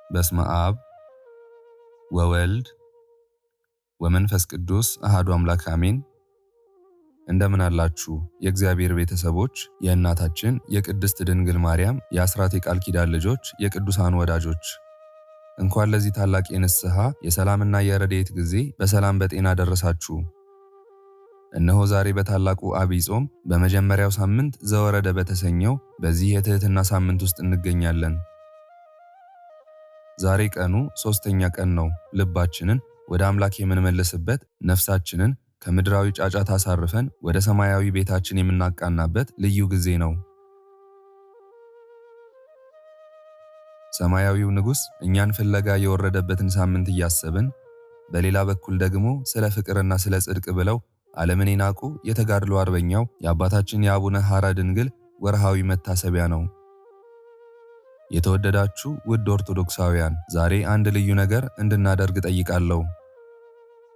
በስመ አብ ወወልድ ወመንፈስ ቅዱስ አሃዱ አምላክ አሜን። እንደምን አላችሁ የእግዚአብሔር ቤተሰቦች፣ የእናታችን የቅድስት ድንግል ማርያም የአስራት የቃል ኪዳን ልጆች፣ የቅዱሳን ወዳጆች እንኳን ለዚህ ታላቅ የንስሐ የሰላምና የረድኤት ጊዜ በሰላም በጤና ደረሳችሁ። እነሆ ዛሬ በታላቁ ዐቢይ ጾም በመጀመሪያው ሳምንት ዘወረደ በተሰኘው በዚህ የትህትና ሳምንት ውስጥ እንገኛለን። ዛሬ ቀኑ ሶስተኛ ቀን ነው። ልባችንን ወደ አምላክ የምንመልስበት፣ ነፍሳችንን ከምድራዊ ጫጫታ አሳርፈን ወደ ሰማያዊ ቤታችን የምናቃናበት ልዩ ጊዜ ነው። ሰማያዊው ንጉሥ እኛን ፍለጋ የወረደበትን ሳምንት እያሰብን፣ በሌላ በኩል ደግሞ ስለ ፍቅርና ስለ ጽድቅ ብለው ዓለምን የናቁ የተጋድሎ አርበኛው የአባታችን የአቡነ ሐራ ድንግል ወርሃዊ መታሰቢያ ነው። የተወደዳችሁ ውድ ኦርቶዶክሳውያን፣ ዛሬ አንድ ልዩ ነገር እንድናደርግ ጠይቃለሁ።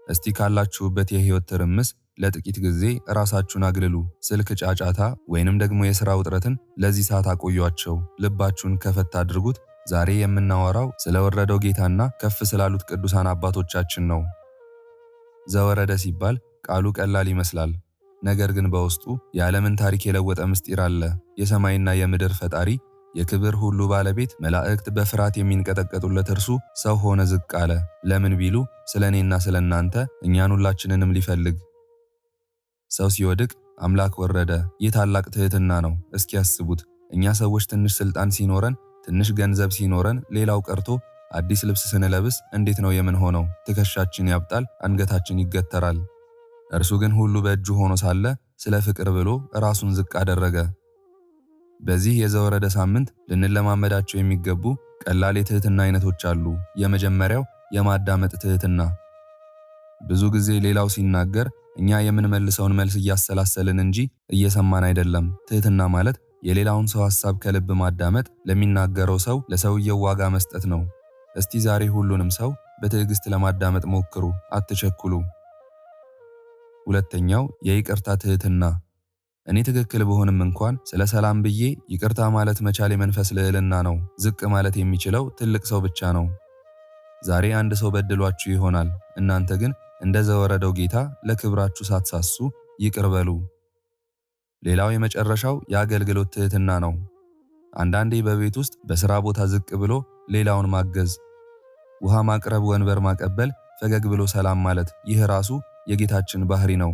እስቲ ካላችሁበት የሕይወት ትርምስ ለጥቂት ጊዜ ራሳችሁን አግልሉ። ስልክ ጫጫታ ወይንም ደግሞ የሥራ ውጥረትን ለዚህ ሰዓት አቆዩአቸው። ልባችሁን ከፈት አድርጉት። ዛሬ የምናወራው ስለ ወረደው ጌታና ከፍ ስላሉት ቅዱሳን አባቶቻችን ነው። ዘወረደ ሲባል ቃሉ ቀላል ይመስላል። ነገር ግን በውስጡ የዓለምን ታሪክ የለወጠ ምስጢር አለ። የሰማይና የምድር ፈጣሪ፣ የክብር ሁሉ ባለቤት፣ መላእክት በፍርሃት የሚንቀጠቀጡለት እርሱ ሰው ሆነ፣ ዝቅ አለ። ለምን ቢሉ ስለ እኔና ስለ እናንተ እኛን ሁላችንንም ሊፈልግ። ሰው ሲወድቅ አምላክ ወረደ። ይህ ታላቅ ትህትና ነው። እስኪ ያስቡት። እኛ ሰዎች ትንሽ ስልጣን ሲኖረን፣ ትንሽ ገንዘብ ሲኖረን፣ ሌላው ቀርቶ አዲስ ልብስ ስንለብስ እንዴት ነው የምንሆነው? ትከሻችን ያብጣል፣ አንገታችን ይገተራል። እርሱ ግን ሁሉ በእጁ ሆኖ ሳለ ስለ ፍቅር ብሎ ራሱን ዝቅ አደረገ። በዚህ የዘወረደ ሳምንት ልንለማመዳቸው የሚገቡ ቀላል የትህትና አይነቶች አሉ። የመጀመሪያው የማዳመጥ ትህትና። ብዙ ጊዜ ሌላው ሲናገር እኛ የምንመልሰውን መልስ እያሰላሰልን እንጂ እየሰማን አይደለም። ትህትና ማለት የሌላውን ሰው ሐሳብ ከልብ ማዳመጥ፣ ለሚናገረው ሰው ለሰውየው ዋጋ መስጠት ነው። እስቲ ዛሬ ሁሉንም ሰው በትዕግስት ለማዳመጥ ሞክሩ፣ አትቸኩሉ። ሁለተኛው የይቅርታ ትህትና። እኔ ትክክል ብሆንም እንኳን ስለ ሰላም ብዬ ይቅርታ ማለት መቻል የመንፈስ ልዕልና ነው። ዝቅ ማለት የሚችለው ትልቅ ሰው ብቻ ነው። ዛሬ አንድ ሰው በድሏችሁ ይሆናል። እናንተ ግን እንደ ዘወረደው ጌታ ለክብራችሁ ሳትሳሱ ይቅር በሉ። ሌላው የመጨረሻው የአገልግሎት ትህትና ነው። አንዳንዴ በቤት ውስጥ በሥራ ቦታ ዝቅ ብሎ ሌላውን ማገዝ፣ ውሃ ማቅረብ፣ ወንበር ማቀበል፣ ፈገግ ብሎ ሰላም ማለት፣ ይህ ራሱ የጌታችን ባህሪ ነው።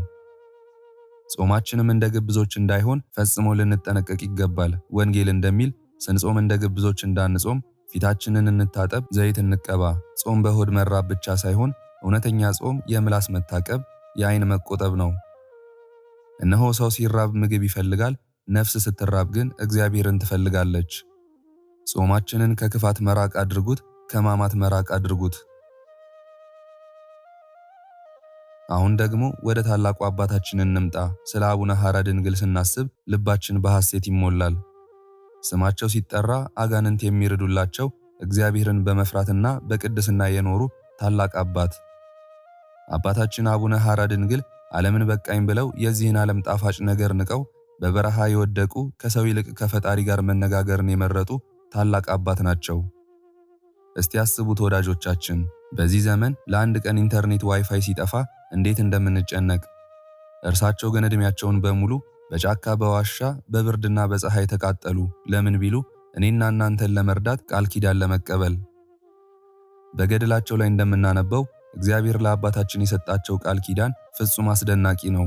ጾማችንም እንደ ግብዞች እንዳይሆን ፈጽሞ ልንጠነቀቅ ይገባል። ወንጌል እንደሚል ስንጾም እንደ ግብዞች እንዳንጾም ፊታችንን እንታጠብ፣ ዘይት እንቀባ። ጾም በሆድ መራብ ብቻ ሳይሆን እውነተኛ ጾም የምላስ መታቀብ፣ የዓይን መቆጠብ ነው። እነሆ ሰው ሲራብ ምግብ ይፈልጋል፣ ነፍስ ስትራብ ግን እግዚአብሔርን ትፈልጋለች። ጾማችንን ከክፋት መራቅ አድርጉት፣ ከማማት መራቅ አድርጉት። አሁን ደግሞ ወደ ታላቁ አባታችን እንምጣ። ስለ አቡነ ሐራ ድንግል ስናስብ ልባችን በሐሴት ይሞላል። ስማቸው ሲጠራ አጋንንት የሚርዱላቸው፣ እግዚአብሔርን በመፍራትና በቅድስና የኖሩ ታላቅ አባት። አባታችን አቡነ ሐራ ድንግል ዓለምን በቃኝ ብለው የዚህን ዓለም ጣፋጭ ነገር ንቀው በበረሃ የወደቁ፣ ከሰው ይልቅ ከፈጣሪ ጋር መነጋገርን የመረጡ ታላቅ አባት ናቸው። እስቲ ያስቡት ወዳጆቻችን፣ በዚህ ዘመን ለአንድ ቀን ኢንተርኔት ዋይፋይ ሲጠፋ እንዴት እንደምንጨነቅ። እርሳቸው ግን ዕድሜያቸውን በሙሉ በጫካ በዋሻ በብርድና በፀሐይ ተቃጠሉ። ለምን ቢሉ እኔና እናንተን ለመርዳት ቃል ኪዳን ለመቀበል። በገድላቸው ላይ እንደምናነበው እግዚአብሔር ለአባታችን የሰጣቸው ቃል ኪዳን ፍጹም አስደናቂ ነው።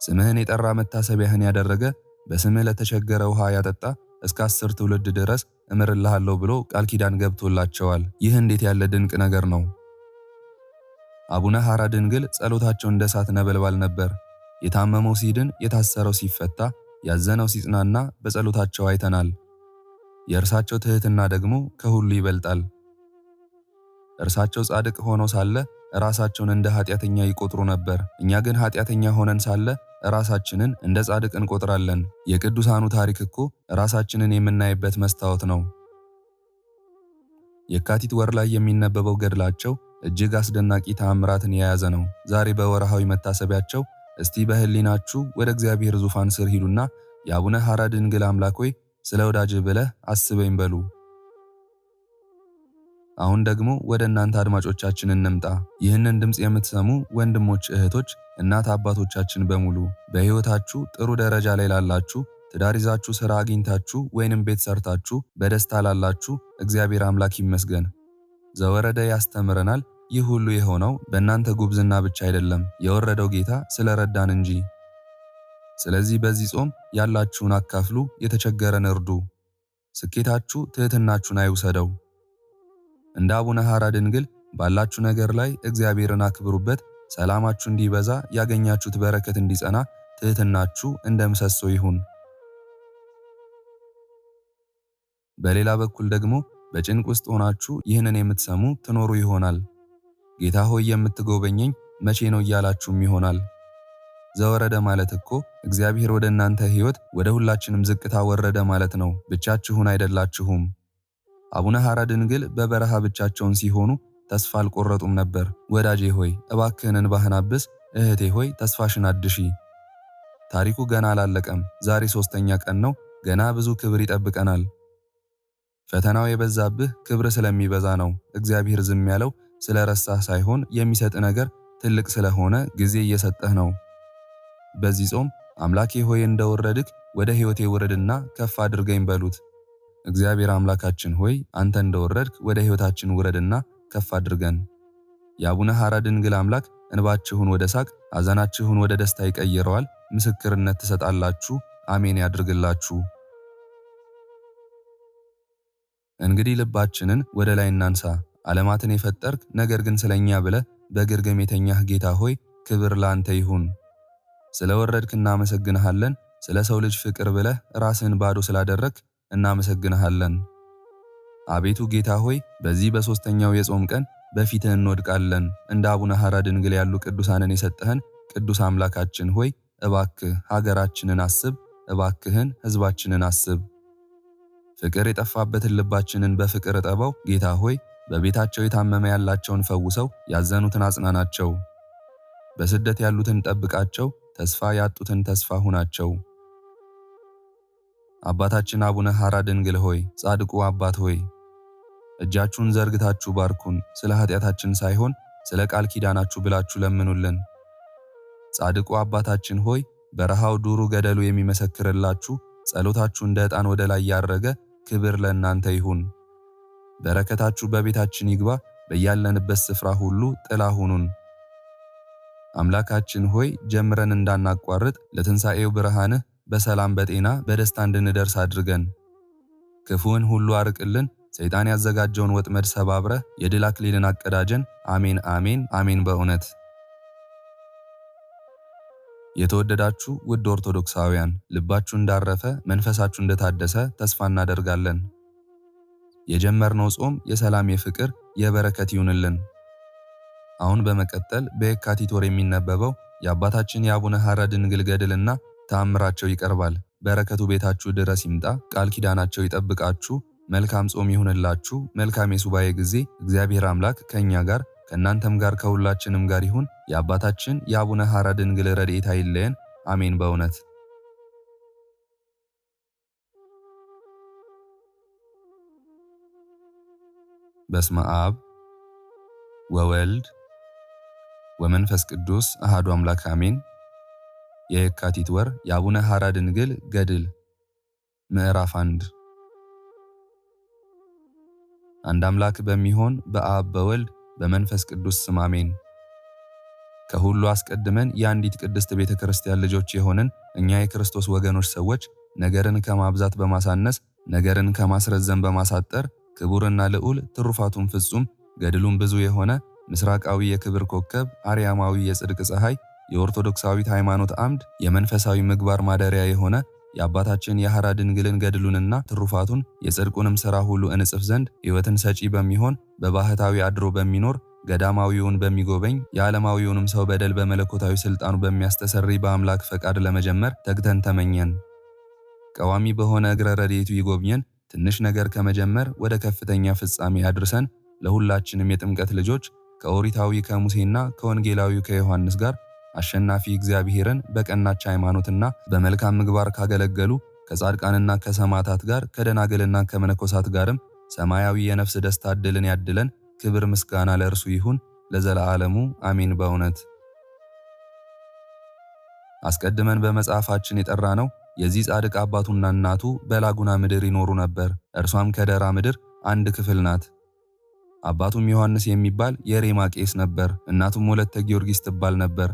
ስምህን የጠራ መታሰቢያህን ያደረገ፣ በስምህ ለተቸገረ ውሃ ያጠጣ፣ እስከ 10 ትውልድ ድረስ እምርልሃለሁ ብሎ ቃል ኪዳን ገብቶላቸዋል። ይህ እንዴት ያለ ድንቅ ነገር ነው! አቡነ ሐራ ድንግል ጸሎታቸው እንደ እሳት ነበልባል ነበር። የታመመው ሲድን፣ የታሰረው ሲፈታ፣ ያዘነው ሲጽናና በጸሎታቸው አይተናል። የእርሳቸው ትህትና ደግሞ ከሁሉ ይበልጣል። እርሳቸው ጻድቅ ሆነው ሳለ ራሳቸውን እንደ ኃጢአተኛ ይቆጥሩ ነበር። እኛ ግን ኃጢአተኛ ሆነን ሳለ ራሳችንን እንደ ጻድቅ እንቆጥራለን። የቅዱሳኑ ታሪክ እኮ ራሳችንን የምናይበት መስታወት ነው። የካቲት ወር ላይ የሚነበበው ገድላቸው እጅግ አስደናቂ ተአምራትን የያዘ ነው። ዛሬ በወርሃዊ መታሰቢያቸው እስቲ በህሊናችሁ ወደ እግዚአብሔር ዙፋን ስር ሂዱና የአቡነ ሐራ ድንግል አምላክ ሆይ ስለ ወዳጅ ብለህ አስበኝ በሉ። አሁን ደግሞ ወደ እናንተ አድማጮቻችን እንምጣ። ይህንን ድምፅ የምትሰሙ ወንድሞች፣ እህቶች፣ እናት አባቶቻችን በሙሉ በሕይወታችሁ ጥሩ ደረጃ ላይ ላላችሁ፣ ትዳር ይዛችሁ ሥራ አግኝታችሁ ወይንም ቤት ሰርታችሁ በደስታ ላላችሁ እግዚአብሔር አምላክ ይመስገን። ዘወረደ ያስተምረናል። ይህ ሁሉ የሆነው በእናንተ ጉብዝና ብቻ አይደለም፣ የወረደው ጌታ ስለረዳን እንጂ። ስለዚህ በዚህ ጾም ያላችሁን አካፍሉ፣ የተቸገረን እርዱ። ስኬታችሁ ትሕትናችሁን አይውሰደው። እንደ አቡነ ሐራ ድንግል ባላችሁ ነገር ላይ እግዚአብሔርን አክብሩበት። ሰላማችሁ እንዲበዛ፣ ያገኛችሁት በረከት እንዲጸና፣ ትሕትናችሁ እንደ ምሰሶ ይሁን። በሌላ በኩል ደግሞ በጭንቅ ውስጥ ሆናችሁ ይህንን የምትሰሙ ትኖሩ ይሆናል። ጌታ ሆይ የምትጎበኘኝ መቼ ነው እያላችሁም ይሆናል። ዘወረደ ማለት እኮ እግዚአብሔር ወደ እናንተ ሕይወት ወደ ሁላችንም ዝቅታ ወረደ ማለት ነው። ብቻችሁን አይደላችሁም። አቡነ ሐራ ድንግል በበረሃ ብቻቸውን ሲሆኑ ተስፋ አልቆረጡም ነበር። ወዳጄ ሆይ እባክህን እንባህን አብስ፣ እህቴ ሆይ ተስፋሽን አድሺ። ታሪኩ ገና አላለቀም። ዛሬ 3ኛ ቀን ነው። ገና ብዙ ክብር ይጠብቀናል። ፈተናው የበዛብህ ክብር ስለሚበዛ ነው። እግዚአብሔር ዝም ያለው ስለረሳህ ሳይሆን የሚሰጥ ነገር ትልቅ ስለሆነ ጊዜ እየሰጠህ ነው። በዚህ ጾም አምላኬ ሆይ እንደወረድክ ወደ ሕይወቴ ውረድና ከፍ አድርገኝ በሉት። እግዚአብሔር አምላካችን ሆይ አንተ እንደወረድክ ወደ ሕይወታችን ውረድና ከፍ አድርገን። የአቡነ ሐራ ድንግል አምላክ እንባችሁን ወደ ሳቅ፣ ሐዘናችሁን ወደ ደስታ ይቀይረዋል። ምስክርነት ትሰጣላችሁ። አሜን ያድርግላችሁ። እንግዲህ ልባችንን ወደ ላይ እናንሳ። ዓለማትን የፈጠርክ ነገር ግን ስለኛ ብለህ በግርግም የተኛህ ጌታ ሆይ ክብር ላንተ ይሁን። ስለወረድክ እናመሰግንሃለን። ስለ ሰው ልጅ ፍቅር ብለህ ራስህን ባዶ ስላደረክ እናመሰግንሃለን። አቤቱ ጌታ ሆይ በዚህ በ3ኛው የጾም ቀን በፊትህ እንወድቃለን። እንደ አቡነ ሐራ ድንግል ያሉ ቅዱሳንን የሰጠህን ቅዱስ አምላካችን ሆይ እባክህ ሀገራችንን አስብ፣ እባክህን ሕዝባችንን አስብ። ፍቅር የጠፋበትን ልባችንን በፍቅር እጠበው። ጌታ ሆይ በቤታቸው የታመመ ያላቸውን ፈውሰው፣ ያዘኑትን አጽናናቸው። በስደት ያሉትን ጠብቃቸው፣ ተስፋ ያጡትን ተስፋ ሁናቸው። አባታችን አቡነ ሐራ ድንግል ሆይ፣ ጻድቁ አባት ሆይ እጃችሁን ዘርግታችሁ ባርኩን። ስለ ኃጢአታችን ሳይሆን ስለ ቃል ኪዳናችሁ ብላችሁ ለምኑልን። ጻድቁ አባታችን ሆይ በረሃው ዱሩ ገደሉ የሚመሰክርላችሁ ጸሎታችሁ እንደ ዕጣን ወደ ላይ ያረገ ክብር ለእናንተ ይሁን። በረከታችሁ በቤታችን ይግባ። በያለንበት ስፍራ ሁሉ ጥላ ሁኑን። አምላካችን ሆይ ጀምረን እንዳናቋርጥ ለትንሣኤው ብርሃንህ በሰላም በጤና በደስታ እንድንደርስ አድርገን። ክፉን ሁሉ አርቅልን። ሰይጣን ያዘጋጀውን ወጥመድ ሰባብረህ የድል አክሊልን አቀዳጀን። አሜን አሜን አሜን። በእውነት የተወደዳችሁ ውድ ኦርቶዶክሳውያን ልባችሁ እንዳረፈ መንፈሳችሁ እንደታደሰ ተስፋ እናደርጋለን። የጀመርነው ጾም የሰላም የፍቅር የበረከት ይሁንልን። አሁን በመቀጠል በየካቲት ወር የሚነበበው የአባታችን የአቡነ ሐራ ድንግል ገድልና ተአምራቸው ይቀርባል። በረከቱ ቤታችሁ ድረስ ይምጣ። ቃል ኪዳናቸው ይጠብቃችሁ። መልካም ጾም ይሁንላችሁ። መልካም የሱባኤ ጊዜ። እግዚአብሔር አምላክ ከእኛ ጋር ከእናንተም ጋር ከሁላችንም ጋር ይሁን። የአባታችን የአቡነ ሐራ ድንግል ረድኤት አይለየን። አሜን። በእውነት በስመ አብ ወወልድ ወመንፈስ ቅዱስ አሐዱ አምላክ አሜን። የየካቲት ወር የአቡነ ሐራ ድንግል ገድል ምዕራፍ 1 አንድ አምላክ በሚሆን በአብ በወልድ በመንፈስ ቅዱስ ስም አሜን። ከሁሉ አስቀድመን የአንዲት ቅድስት ቤተ ክርስቲያን ልጆች የሆንን እኛ የክርስቶስ ወገኖች ሰዎች ነገርን ከማብዛት በማሳነስ ነገርን ከማስረዘም በማሳጠር ክቡርና ልዑል ትሩፋቱን ፍጹም ገድሉን ብዙ የሆነ ምስራቃዊ የክብር ኮከብ አርያማዊ የጽድቅ ፀሐይ የኦርቶዶክሳዊት ሃይማኖት አምድ የመንፈሳዊ ምግባር ማደሪያ የሆነ የአባታችን የሐራ ድንግልን ገድሉንና ትሩፋቱን የጽድቁንም ሥራ ሁሉ እንጽፍ ዘንድ ሕይወትን ሰጪ በሚሆን በባህታዊ አድሮ በሚኖር ገዳማዊውን በሚጎበኝ የዓለማዊውንም ሰው በደል በመለኮታዊ ሥልጣኑ በሚያስተሰሪ በአምላክ ፈቃድ ለመጀመር ተግተን ተመኘን። ቀዋሚ በሆነ እግረ ረድኤቱ ይጎብኘን። ትንሽ ነገር ከመጀመር ወደ ከፍተኛ ፍጻሜ አድርሰን ለሁላችንም የጥምቀት ልጆች ከኦሪታዊ ከሙሴና ከወንጌላዊው ከዮሐንስ ጋር አሸናፊ እግዚአብሔርን በቀናች ሃይማኖትና በመልካም ምግባር ካገለገሉ ከጻድቃንና ከሰማዕታት ጋር ከደናግልና ከመነኮሳት ጋርም ሰማያዊ የነፍስ ደስታ ዕድልን ያድለን። ክብር ምስጋና ለእርሱ ይሁን ለዘለዓለሙ አሜን። በእውነት አስቀድመን በመጽሐፋችን የጠራነው የዚህ ጻድቅ አባቱና እናቱ በላጉና ምድር ይኖሩ ነበር። እርሷም ከደራ ምድር አንድ ክፍል ናት። አባቱም ዮሐንስ የሚባል የሬማ ቄስ ነበር። እናቱም ወለተ ጊዮርጊስ ትባል ነበር።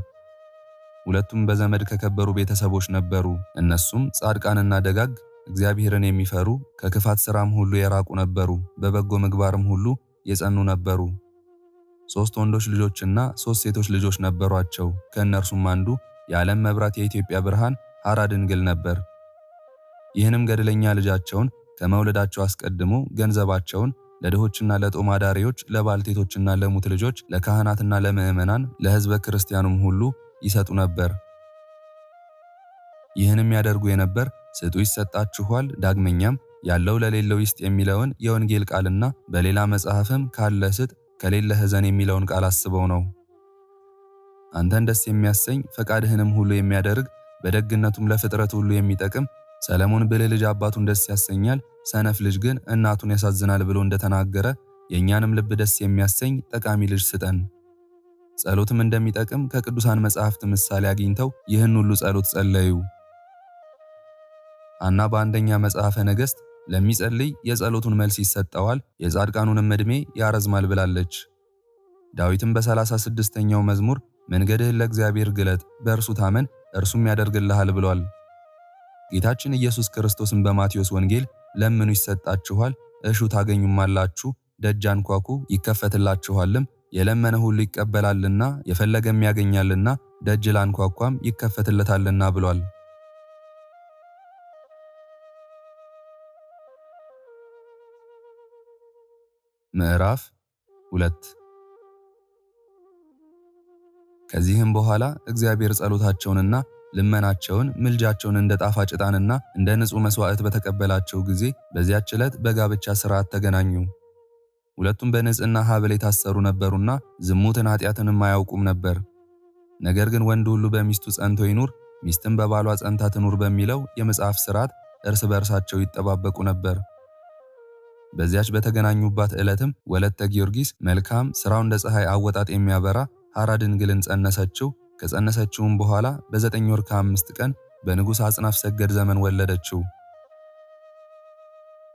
ሁለቱም በዘመድ ከከበሩ ቤተሰቦች ነበሩ። እነሱም ጻድቃንና ደጋግ፣ እግዚአብሔርን የሚፈሩ፣ ከክፋት ሥራም ሁሉ የራቁ ነበሩ። በበጎ ምግባርም ሁሉ የጸኑ ነበሩ። 3 ወንዶች ልጆችና 3 ሴቶች ልጆች ነበሯቸው። ከእነርሱም አንዱ የዓለም መብራት የኢትዮጵያ ብርሃን ሐራ ድንግል ነበር። ይህንም ገድለኛ ልጃቸውን ከመውለዳቸው አስቀድሞ ገንዘባቸውን ለድሆችና ለጦም አዳሪዎች፣ ለባልቴቶችና ለሙት ልጆች፣ ለካህናትና ለምዕመናን፣ ለሕዝበ ክርስቲያኑም ሁሉ ይሰጡ ነበር። ይህንም ያደርጉ የነበር ስጡ ይሰጣችኋል፣ ዳግመኛም ያለው ለሌለው ይስጥ የሚለውን የወንጌል ቃልና በሌላ መጽሐፍም ካለ ስጥ ከሌለ ሕዘን የሚለውን ቃል አስበው ነው። አንተን ደስ የሚያሰኝ ፈቃድህንም ሁሉ የሚያደርግ በደግነቱም ለፍጥረት ሁሉ የሚጠቅም ሰለሞን ብልህ ልጅ አባቱን ደስ ያሰኛል፣ ሰነፍ ልጅ ግን እናቱን ያሳዝናል ብሎ እንደተናገረ የእኛንም ልብ ደስ የሚያሰኝ ጠቃሚ ልጅ ስጠን። ጸሎትም እንደሚጠቅም ከቅዱሳን መጻሕፍት ምሳሌ አግኝተው ይህን ሁሉ ጸሎት ጸለዩ። ሐና በአንደኛ መጽሐፈ ነገሥት ለሚጸልይ የጸሎቱን መልስ ይሰጠዋል፣ የጻድቃኑንም ዕድሜ ያረዝማል ብላለች። ዳዊትም በ36ኛው መዝሙር መንገድህን ለእግዚአብሔር ግለጥ፣ በእርሱ ታመን እርሱም ያደርግልሃል ብሏል። ጌታችን ኢየሱስ ክርስቶስን በማቴዎስ ወንጌል ለምኑ ይሰጣችኋል፣ እሹ ታገኙማላችሁ፣ ደጅ አንኳኩ ይከፈትላችኋልም፣ የለመነ ሁሉ ይቀበላልና የፈለገም ያገኛልና ደጅ ላንኳኳም ይከፈትለታልና ብሏል። ምዕራፍ 2 ከዚህም በኋላ እግዚአብሔር ጸሎታቸውንና ልመናቸውን ምልጃቸውን እንደ ጣፋጭ ዕጣንና እንደ ንጹሕ መሥዋዕት በተቀበላቸው ጊዜ በዚያች ዕለት በጋብቻ ሥርዓት ተገናኙ። ሁለቱም በንጽሕና ሐብል የታሰሩ ነበሩና ዝሙትን ኃጢአትንም አያውቁም ነበር። ነገር ግን ወንድ ሁሉ በሚስቱ ጸንቶ ይኑር፣ ሚስትም በባሏ ጸንታ ትኑር በሚለው የመጽሐፍ ሥርዓት እርስ በርሳቸው ይጠባበቁ ነበር። በዚያች በተገናኙባት ዕለትም ወለተ ጊዮርጊስ መልካም ሥራው እንደ ፀሐይ አወጣጥ የሚያበራ ሐራ ድንግልን ጸነሰችው። ከጸነሰችውም በኋላ በ9 ወር ከ5 ቀን በንጉሥ አጽናፍ ሰገድ ዘመን ወለደችው።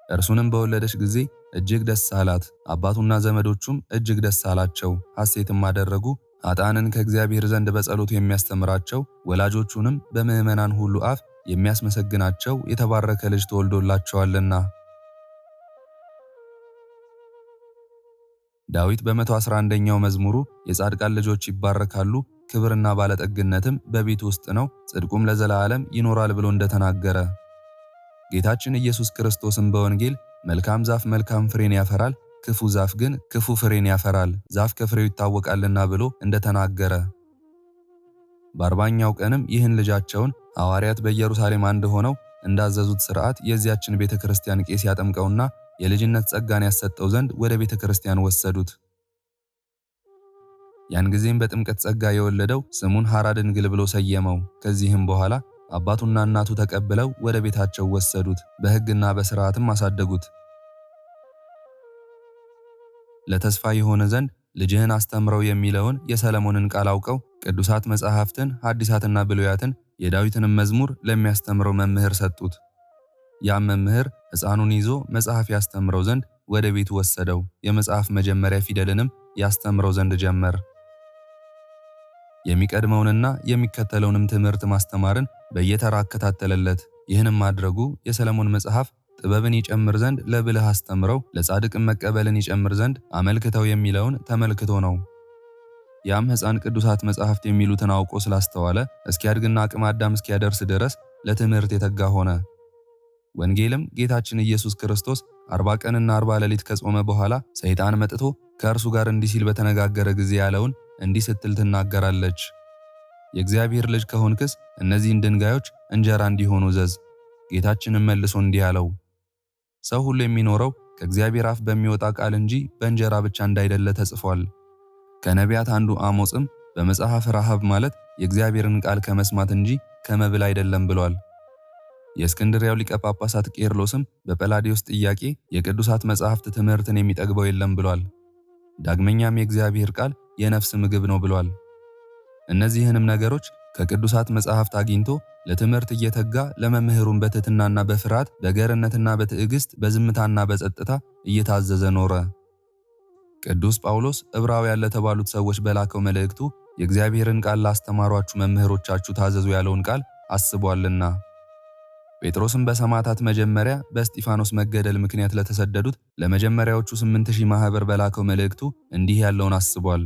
እርሱንም በወለደች ጊዜ እጅግ ደስ አላት። አባቱና ዘመዶቹም እጅግ ደስ አላቸው፣ ሐሴትም አደረጉ። ኃጥአንን ከእግዚአብሔር ዘንድ በጸሎቱ የሚያስተምራቸው ወላጆቹንም በምዕመናን ሁሉ አፍ የሚያስመሰግናቸው የተባረከ ልጅ ተወልዶላቸዋልና። ዳዊት በ111ኛው መዝሙሩ የጻድቃን ልጆች ይባረካሉ፣ ክብርና ባለጠግነትም በቤቱ ውስጥ ነው፣ ጽድቁም ለዘላለም ይኖራል ብሎ እንደተናገረ ጌታችን ኢየሱስ ክርስቶስም በወንጌል መልካም ዛፍ መልካም ፍሬን ያፈራል፣ ክፉ ዛፍ ግን ክፉ ፍሬን ያፈራል፣ ዛፍ ከፍሬው ይታወቃልና ብሎ እንደተናገረ በ40ኛው ቀንም ይህን ልጃቸውን ሐዋርያት በኢየሩሳሌም አንድ ሆነው እንዳዘዙት ሥርዓት የዚያችን ቤተ ክርስቲያን ቄስ ያጠምቀውና የልጅነት ጸጋን ያሰጠው ዘንድ ወደ ቤተ ክርስቲያን ወሰዱት። ያን ጊዜም በጥምቀት ጸጋ የወለደው ስሙን ሐራ ድንግል ብሎ ሰየመው። ከዚህም በኋላ አባቱና እናቱ ተቀብለው ወደ ቤታቸው ወሰዱት፣ በሕግና በሥርዓትም አሳደጉት። ለተስፋ የሆነ ዘንድ ልጅህን አስተምረው የሚለውን የሰለሞንን ቃል አውቀው ቅዱሳት መጻሕፍትን ሐዲሳትና ብሉያትን የዳዊትንም መዝሙር ለሚያስተምረው መምህር ሰጡት። ያም መምህር ሕፃኑን ይዞ መጽሐፍ ያስተምረው ዘንድ ወደ ቤቱ ወሰደው። የመጽሐፍ መጀመሪያ ፊደልንም ያስተምረው ዘንድ ጀመር። የሚቀድመውንና የሚከተለውንም ትምህርት ማስተማርን በየተራ አከታተለለት። ይህንም ማድረጉ የሰለሞን መጽሐፍ ጥበብን ይጨምር ዘንድ ለብልህ አስተምረው፣ ለጻድቅም መቀበልን ይጨምር ዘንድ አመልክተው የሚለውን ተመልክቶ ነው። ያም ሕፃን ቅዱሳት መጽሐፍት የሚሉትን አውቆ ስላስተዋለ እስኪያድግና አቅመ አዳም እስኪያደርስ ድረስ ለትምህርት የተጋ ሆነ። ወንጌልም ጌታችን ኢየሱስ ክርስቶስ 40 ቀንና 40 ሌሊት ከጾመ በኋላ ሰይጣን መጥቶ ከእርሱ ጋር እንዲህ ሲል በተነጋገረ ጊዜ ያለውን እንዲህ ስትል ትናገራለች። የእግዚአብሔር ልጅ ከሆንክስ እነዚህን ድንጋዮች እንጀራ እንዲሆኑ እዘዝ። ጌታችንም መልሶ እንዲህ አለው፣ ሰው ሁሉ የሚኖረው ከእግዚአብሔር አፍ በሚወጣ ቃል እንጂ በእንጀራ ብቻ እንዳይደለ ተጽፏል። ከነቢያት አንዱ አሞጽም በመጽሐፍ ረሃብ ማለት የእግዚአብሔርን ቃል ከመስማት እንጂ ከመብል አይደለም ብሏል። የእስክንድሪያው ሊቀ ጳጳሳት ቄርሎስም በጰላዲዮስ ጥያቄ የቅዱሳት መጻሕፍት ትምህርትን የሚጠግበው የለም ብሏል። ዳግመኛም የእግዚአብሔር ቃል የነፍስ ምግብ ነው ብሏል። እነዚህንም ነገሮች ከቅዱሳት መጻሕፍት አግኝቶ ለትምህርት እየተጋ ለመምህሩን በትሕትናና በፍርሃት በገርነትና በትዕግስት በዝምታና በጸጥታ እየታዘዘ ኖረ። ቅዱስ ጳውሎስ ዕብራውያን ለተባሉት ሰዎች በላከው መልእክቱ የእግዚአብሔርን ቃል ላስተማሯችሁ መምህሮቻችሁ ታዘዙ ያለውን ቃል አስቧልና። ጴጥሮስም በሰማዕታት መጀመሪያ በእስጢፋኖስ መገደል ምክንያት ለተሰደዱት ለመጀመሪያዎቹ 8000 ማኅበር በላከው መልእክቱ እንዲህ ያለውን አስቧል።